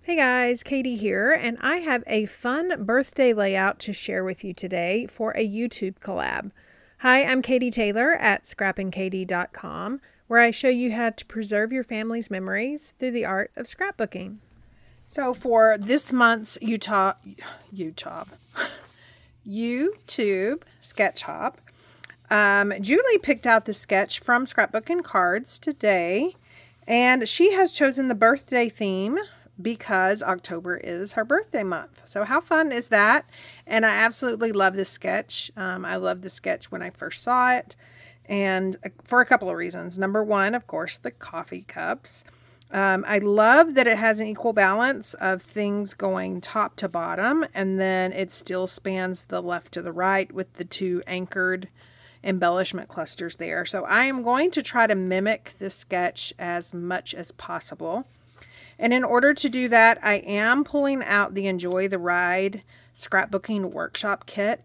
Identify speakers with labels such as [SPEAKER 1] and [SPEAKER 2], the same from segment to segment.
[SPEAKER 1] Hey guys, Katie here, and I have a fun birthday layout to share with you today for a YouTube collab. Hi, I'm Katie Taylor at scrappinkaty.com, where I show you how to preserve your family's memories through the art of scrapbooking. So for this month's YouTube Sketch Hop, Julie picked out the sketch from Scrapbooking Cards Today, and she has chosen the birthday theme because October is her birthday month. So how fun is that? And I absolutely love this sketch. I loved the sketch when I first saw it, and for a couple of reasons. Number one, of course, the coffee cups. I love that it has an equal balance of things going top to bottom, and then it still spans the left to the right with the two anchored embellishment clusters there. So I am going to try to mimic this sketch as much as possible. And in order to do that, I am pulling out the Enjoy the Ride Scrapbooking Workshop Kit.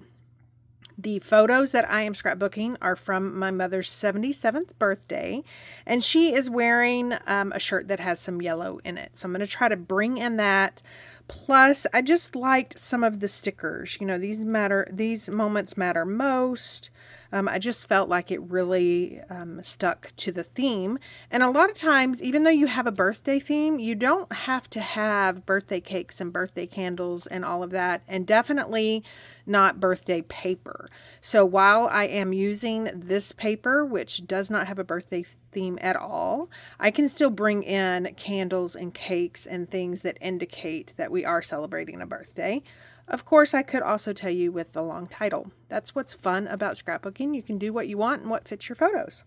[SPEAKER 1] The photos that I am scrapbooking are from my mother's 77th birthday, and she is wearing a shirt that has some yellow in it. So I'm going to try to bring in that. Plus, I just liked some of the stickers. You know, these moments matter most. I just felt like it really stuck to the theme. And a lot of times, even though you have a birthday theme, you don't have to have birthday cakes and birthday candles and all of that, and definitely not birthday paper. So while I am using this paper, which does not have a birthday theme at all, I can still bring in candles and cakes and things that indicate that we are celebrating a birthday. Of course, I could also tell you with the long title. That's what's fun about scrapbooking. You can do what you want and what fits your photos.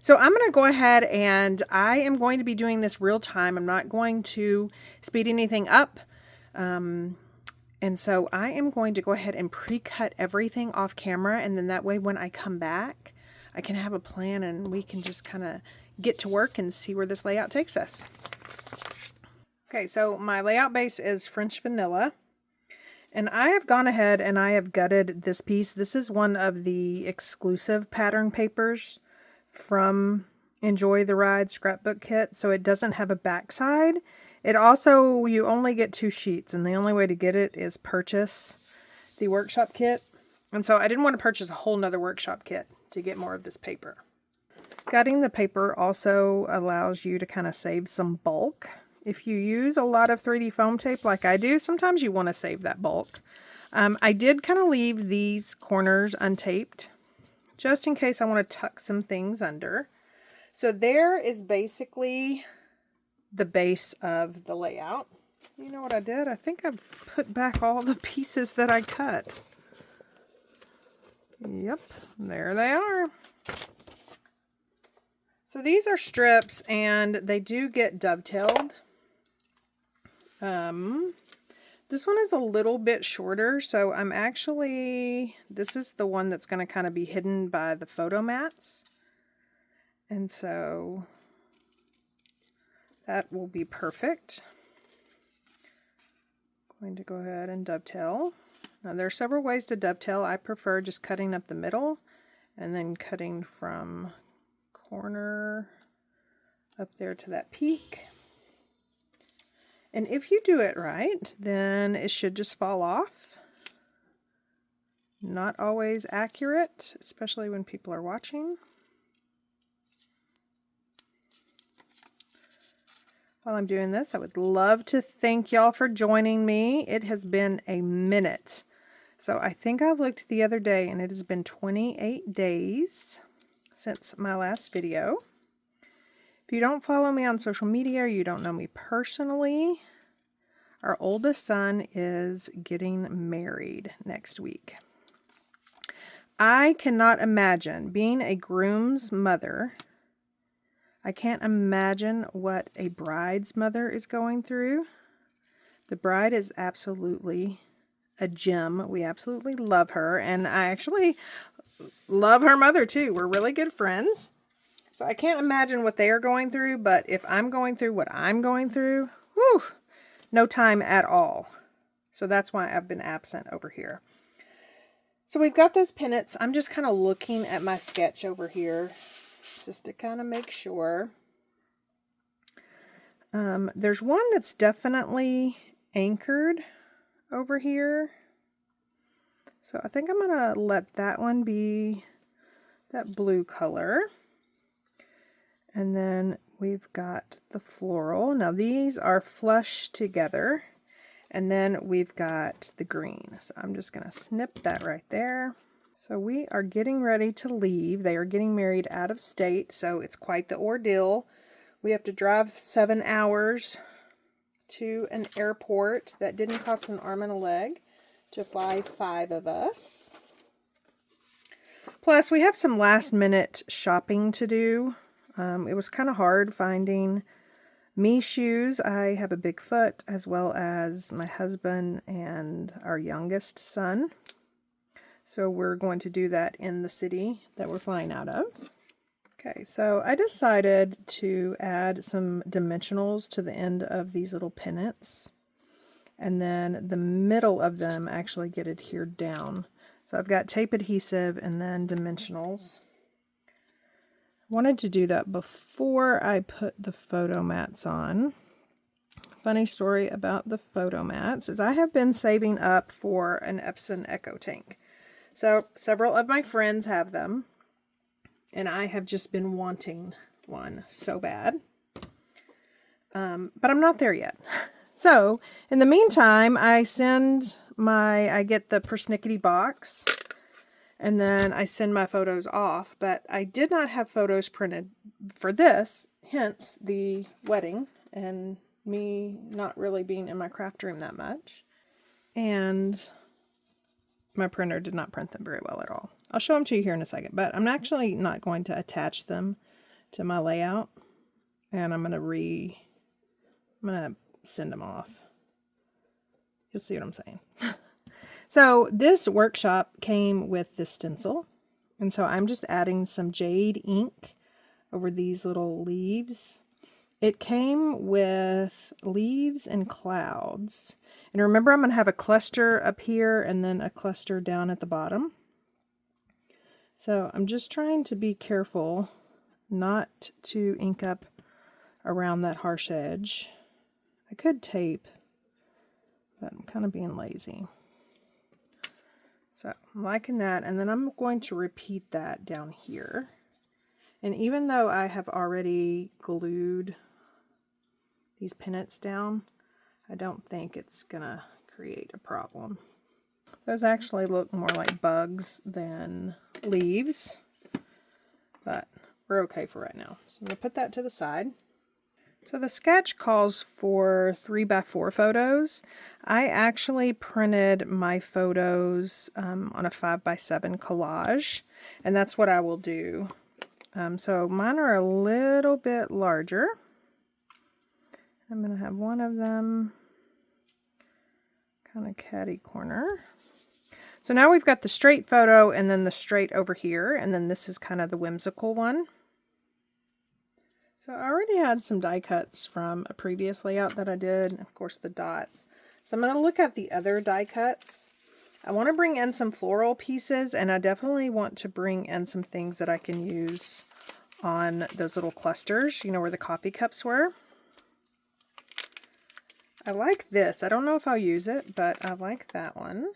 [SPEAKER 1] So I'm going to go ahead, and I am going to be doing this real time. I'm not going to speed anything up. And so I am going to go ahead and pre-cut everything off camera, and then that way when I come back, I can have a plan and we can just kind of get to work and see where this layout takes us. Okay, so my layout base is French vanilla. And I have gone ahead and I have gutted this piece. This is one of the exclusive pattern papers from Enjoy the Ride Scrapbook Kit. So it doesn't have a backside. It also, you only get 2 sheets, and the only way to get it is purchase the workshop kit. And so I didn't want to purchase a whole nother workshop kit to get more of this paper. Gutting the paper also allows you to kind of save some bulk. If you use a lot of 3D foam tape like I do, sometimes you want to save that bulk. I did kind of leave these corners untaped just in case I want to tuck some things under. So there is basically the base of the layout. You know what I did? I think I put back all the pieces that I cut. Yep, there they are. So these are strips, and they do get dovetailed. This one is a little bit shorter, so this is the one that's going to kind of be hidden by the photo mats. And so that will be perfect. I'm going to go ahead and dovetail. Now there are several ways to dovetail. I prefer just cutting up the middle and then cutting from corner up there to that peak. And if you do it right, then it should just fall off. Not always accurate, especially when people are watching. While I'm doing this, I would love to thank y'all for joining me. It has been a minute. So I think I looked the other day, and it has been 28 days since my last video. If you don't follow me on social media, or you don't know me personally, our oldest son is getting married next week. I cannot imagine being a groom's mother. I can't imagine what a bride's mother is going through. The bride is absolutely a gem. We absolutely love her, and I actually love her mother too. We're really good friends. So I can't imagine what they are going through, but if I'm going through what I'm going through, whew, no time at all. So that's why I've been absent over here. So we've got those pennants. I'm just kind of looking at my sketch over here just to kind of make sure. There's one that's definitely anchored over here. So I think I'm going to let that one be that blue color. And then we've got the floral. Now these are flush together. And then we've got the green. So I'm just going to snip that right there. So we are getting ready to leave. They are getting married out of state, so it's quite the ordeal. We have to drive 7 hours to an airport that didn't cost an arm and a leg to fly 5 of us. Plus, we have some last minute shopping to do. It was kind of hard finding me shoes. I have a big foot, as well as my husband and our youngest son. So we're going to do that in the city that we're flying out of. Okay, so I decided to add some dimensionals to the end of these little pennants. And then the middle of them actually get adhered down. So I've got tape adhesive and then dimensionals. I wanted to do that before I put the photo mats on. Funny story about the photo mats is I have been saving up for an Epson Echo tank. So several of my friends have them, and I have just been wanting one so bad. But I'm not there yet. So in the meantime, I get the persnickety box, and then I send my photos off, but I did not have photos printed for this, hence the wedding and me not really being in my craft room that much. And my printer did not print them very well at all. I'll show them to you here in a second, but I'm actually not going to attach them to my layout, and I'm going to send them off. You'll see what I'm saying. So this workshop came with this stencil, and so I'm just adding some jade ink over these little leaves. It came with leaves and clouds. And remember, I'm going to have a cluster up here and then a cluster down at the bottom. So I'm just trying to be careful not to ink up around that harsh edge. I could tape, but I'm kind of being lazy. So I'm liking that, and then I'm going to repeat that down here. And even though I have already glued these pennants down, I don't think it's gonna create a problem. Those actually look more like bugs than leaves, but we're okay for right now. So I'm gonna put that to the side. So the sketch calls for 3x4 photos. I actually printed my photos on a 5x7 collage, and that's what I will do. So mine are a little bit larger. I'm going to have one of them kind of catty corner. So now we've got the straight photo and then the straight over here, and then this is kind of the whimsical one. So I already had some die cuts from a previous layout that I did, of course the dots. So I'm going to look at the other die cuts. I want to bring in some floral pieces, and I definitely want to bring in some things that I can use on those little clusters, you know, where the coffee cups were. I like this. I don't know if I'll use it, but I like that one.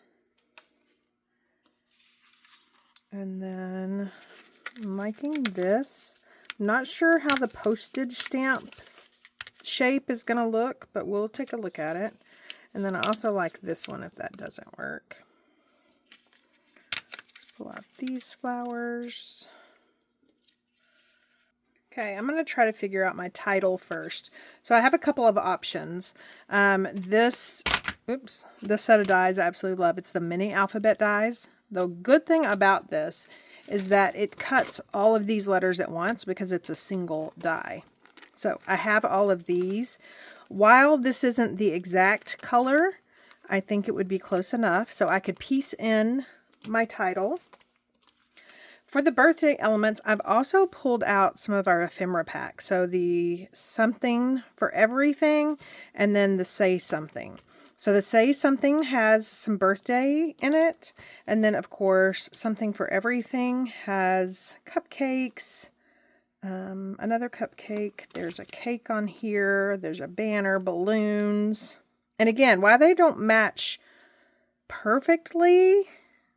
[SPEAKER 1] And then I'm liking this. I'm not sure how the postage stamp shape is going to look, but we'll take a look at it. And then I also like this one if that doesn't work. Pull out these flowers. Okay, I'm going to try to figure out my title first. So I have a couple of options. This set of dies I absolutely love. It's the mini alphabet dies. The good thing about this is that it cuts all of these letters at once because it's a single die. So I have all of these. While this isn't the exact color, I think it would be close enough. So I could piece in my title. For the birthday elements, I've also pulled out some of our ephemera pack. So the something for everything and then the say something. So the say something has some birthday in it. And then, of course, something for everything has cupcakes, Another cupcake. There's a cake on here. There's a banner, balloons. And again, while they don't match perfectly,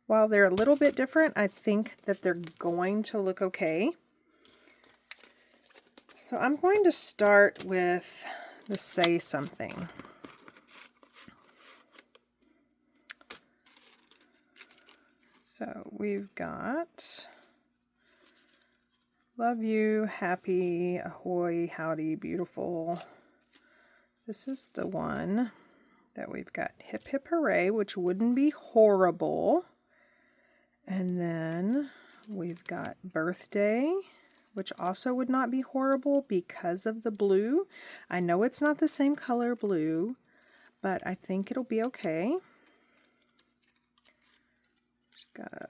[SPEAKER 1] while they're a little bit different, I think that they're going to look okay. So I'm going to start with the Say Something. So we've got love you, happy, ahoy, howdy, beautiful. This is the one that we've got hip hip hooray, which wouldn't be horrible. And then we've got birthday, which also would not be horrible because of the blue. I know it's not the same color blue, but I think it'll be okay. Just gotta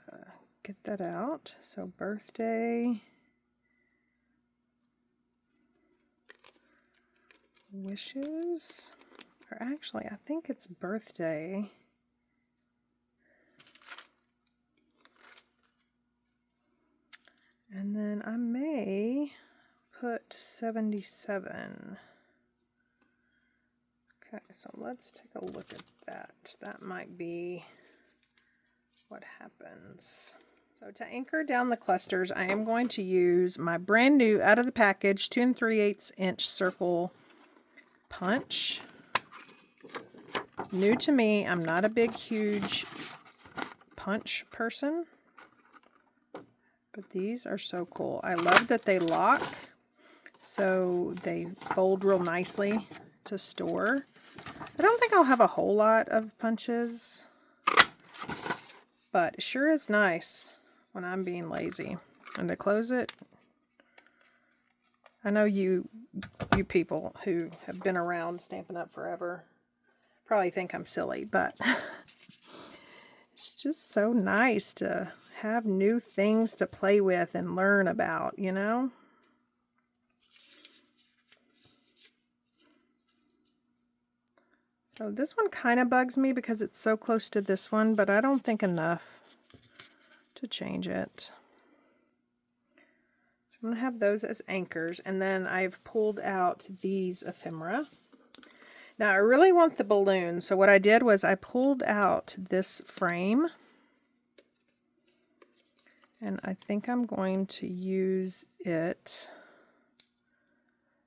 [SPEAKER 1] get that out. So birthday, wishes, or actually I think it's birthday. And then I may put 77. Okay, so let's take a look at that. That might be what happens. So to anchor down the clusters, I am going to use my brand new out of the package 2 3/8 inch circle punch. New to me, I'm not a big, huge punch person. But these are so cool. I love that they lock, so they fold real nicely to store. I don't think I'll have a whole lot of punches, but it sure is nice when I'm being lazy. And to close it, I know you people who have been around Stampin' Up forever probably think I'm silly, but it's just so nice to have new things to play with and learn about, you know? So this one kind of bugs me because it's so close to this one, but I don't think enough to change it. So I'm going to have those as anchors, and then I've pulled out these ephemera. Now I really want the balloon, so what I did was I pulled out this frame, and I think I'm going to use it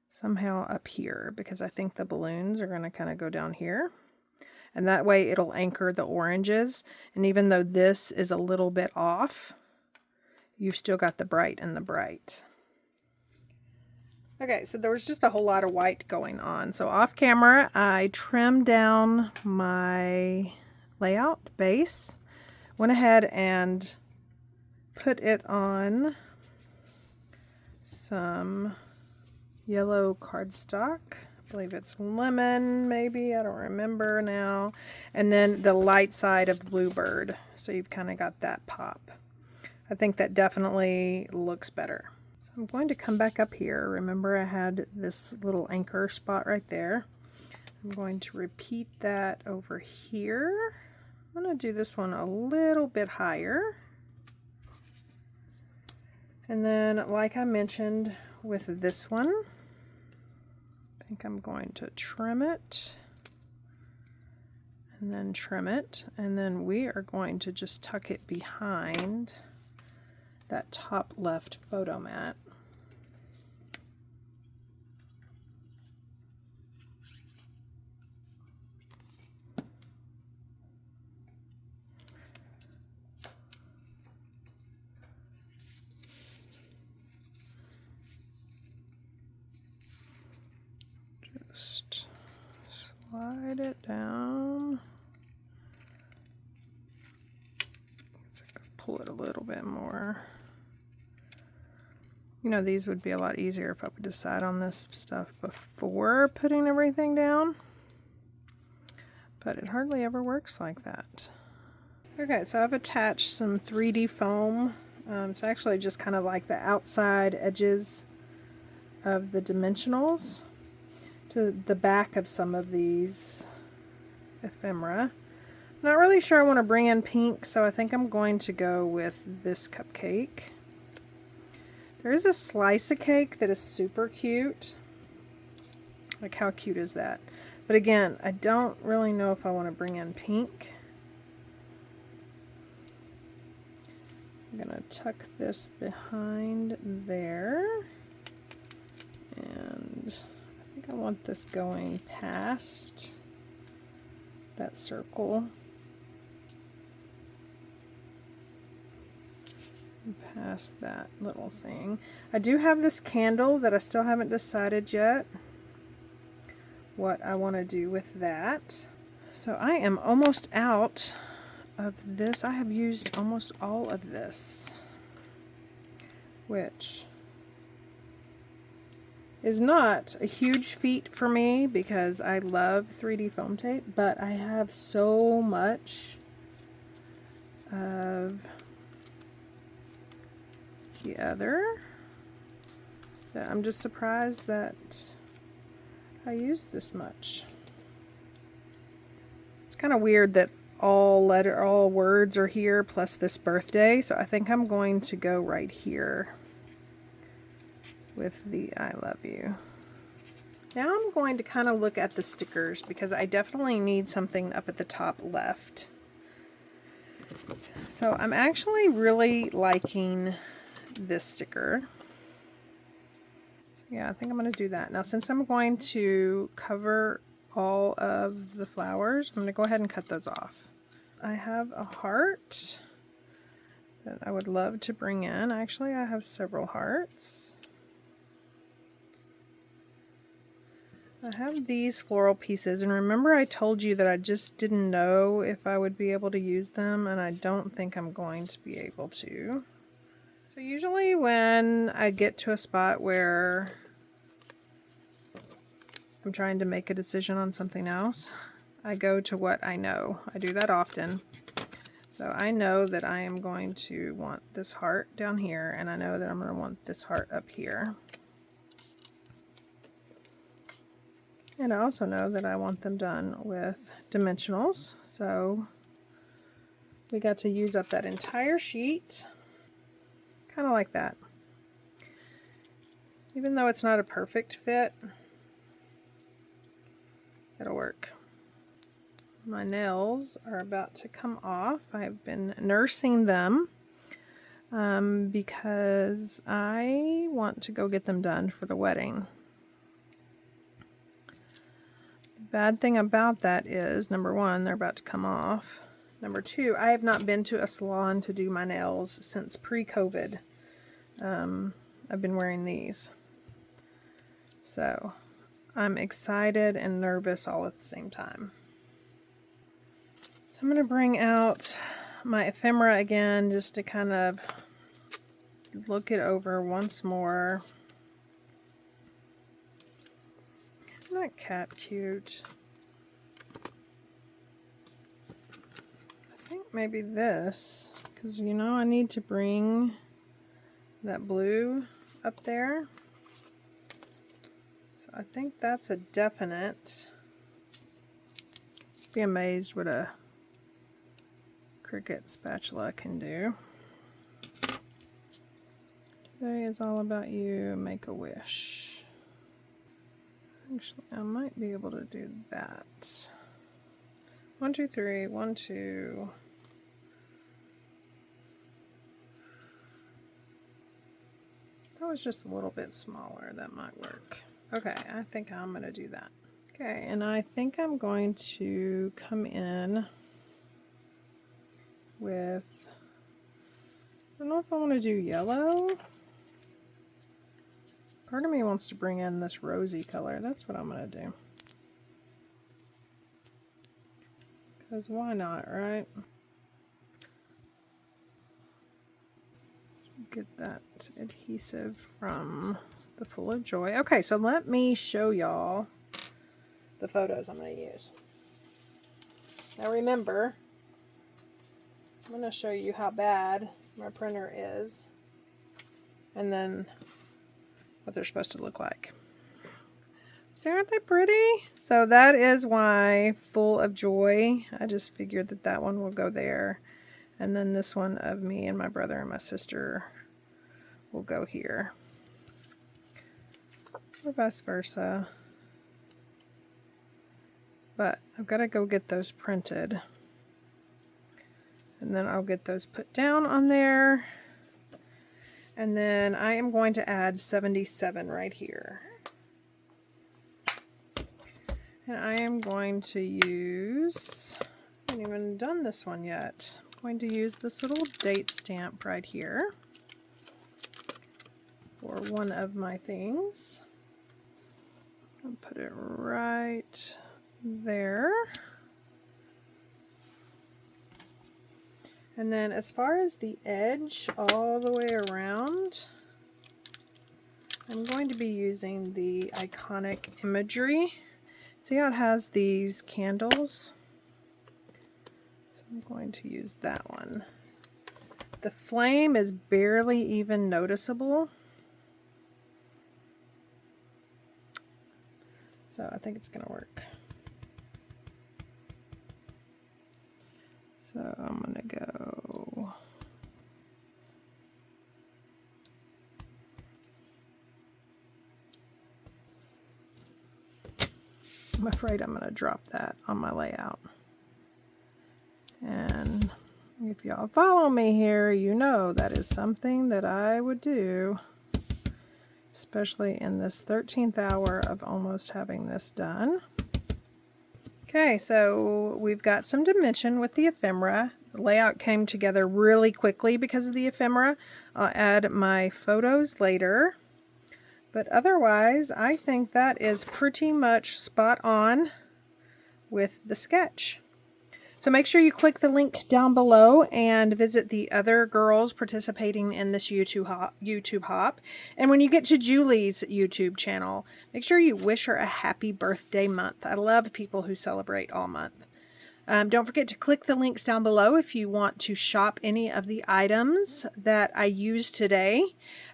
[SPEAKER 1] somehow up here because I think the balloons are going to kind of go down here. And that way it'll anchor the oranges. And even though this is a little bit off, you've still got the bright and the bright. Okay, so there was just a whole lot of white going on. So off camera, I trimmed down my layout base, went ahead and put it on some yellow cardstock. I believe it's lemon, maybe, I don't remember now. And then the light side of Bluebird. So you've kind of got that pop. I think that definitely looks better. So I'm going to come back up here. Remember I had this little anchor spot right there. I'm going to repeat that over here. I'm going to do this one a little bit higher. And then, like I mentioned with this one, I think I'm going to trim it and then trim it. And then we are going to just tuck it behind that top left photo mat. Just slide it down. So I could pull it a little bit more. You know, these would be a lot easier if I would decide on this stuff before putting everything down. But it hardly ever works like that. Okay, so I've attached some 3D foam. It's actually just kind of like the outside edges of the dimensionals to the back of some of these ephemera. Not really sure I want to bring in pink, so I think I'm going to go with this cupcake. There is a slice of cake that is super cute. Like, how cute is that? But again, I don't really know if I want to bring in pink. I'm going to tuck this behind there. And I think I want this going past that circle. Past that little thing. I do have this candle that I still haven't decided yet what I want to do with that. So I am almost out of this. I have used almost all of this, which is not a huge feat for me because I love 3D foam tape, but I have so much of the other that I'm just surprised that I use this much. It's kind of weird that all words are here plus this birthday, so I think I'm going to go right here with the I love you. Now I'm going to kind of look at the stickers because I definitely need something up at the top left. So I'm actually really liking this sticker. So yeah, I think I'm going to do that. Now since I'm going to cover all of the flowers, I'm going to go ahead and cut those off. I have a heart that I would love to bring in. Actually, I have several hearts. I have these floral pieces, and remember I told you that I just didn't know if I would be able to use them, and I don't think I'm going to be able to. So usually when I get to a spot where I'm trying to make a decision on something else, I go to what I know. I do that often. So I know that I am going to want this heart down here, and I know that I'm going to want this heart up here. And I also know that I want them done with dimensionals. So we got to use up that entire sheet. Kind of like that. Even though it's not a perfect fit, it'll work. My nails are about to come off. I've been nursing them because I want to go get them done for the wedding. The bad thing about that is, number one, they're about to come off. Number two, I have not been to a salon to do my nails since pre-COVID. I've been wearing these. So I'm excited and nervous all at the same time. So I'm going to bring out my ephemera again just to kind of look it over once more. Isn't that cat cute? I think maybe this, because you know I need to bring that blue up there. So I think that's a definite. Be amazed what a Cricut spatula can do. Today is all about you, make a wish. Actually, I might be able to do that. 1, 2, 3, 1, 2. That was just a little bit smaller, that might work. Okay, I think I'm going to do that. Okay, and I think I'm going to come in with, I don't know if I want to do yellow. Part of me wants to bring in this rosy color. That's what I'm going to do. Because why not, right? Get that adhesive from the Full of Joy. Okay, so let me show y'all the photos I'm going to use. Now remember, I'm going to show you how bad my printer is, and then what they're supposed to look like. See, aren't they pretty? So that is why Full of Joy. I just figured that that one will go there. And then this one of me and my brother and my sister will go here, or vice versa. But I've got to go get those printed, and then I'll get those put down on there. And then I am going to add 77 right here. And I am going to use, I haven't even done this one yet. I'm going to use this little date stamp right here for one of my things. I'll put it right there. And then as far as the edge all the way around, I'm going to be using the iconic imagery. See how it has these candles? So I'm going to use that one. The flame is barely even noticeable. So I think it's going to work. So I'm going to go I'm afraid I'm going to drop that on my layout. And if y'all follow me here, you know that is something that I would do, especially in this 13th hour of almost having this done. Okay, so we've got some dimension with the ephemera. The layout came together really quickly because of the ephemera. I'll add my photos later. But otherwise, I think that is pretty much spot on with the sketch. So make sure you click the link down below and visit the other girls participating in this YouTube hop. And when you get to Julie's YouTube channel, make sure you wish her a happy birthday month. I love people who celebrate all month. Don't forget to click the links down below if you want to shop any of the items that I used today.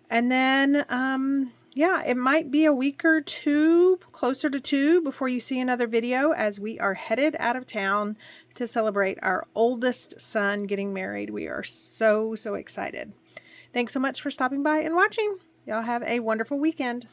[SPEAKER 1] And then, yeah, it might be a week or two, closer to 2, before you see another video, as we are headed out of town to celebrate our oldest son getting married. We are so excited. Thanks so much for stopping by and watching. Y'all have a wonderful weekend.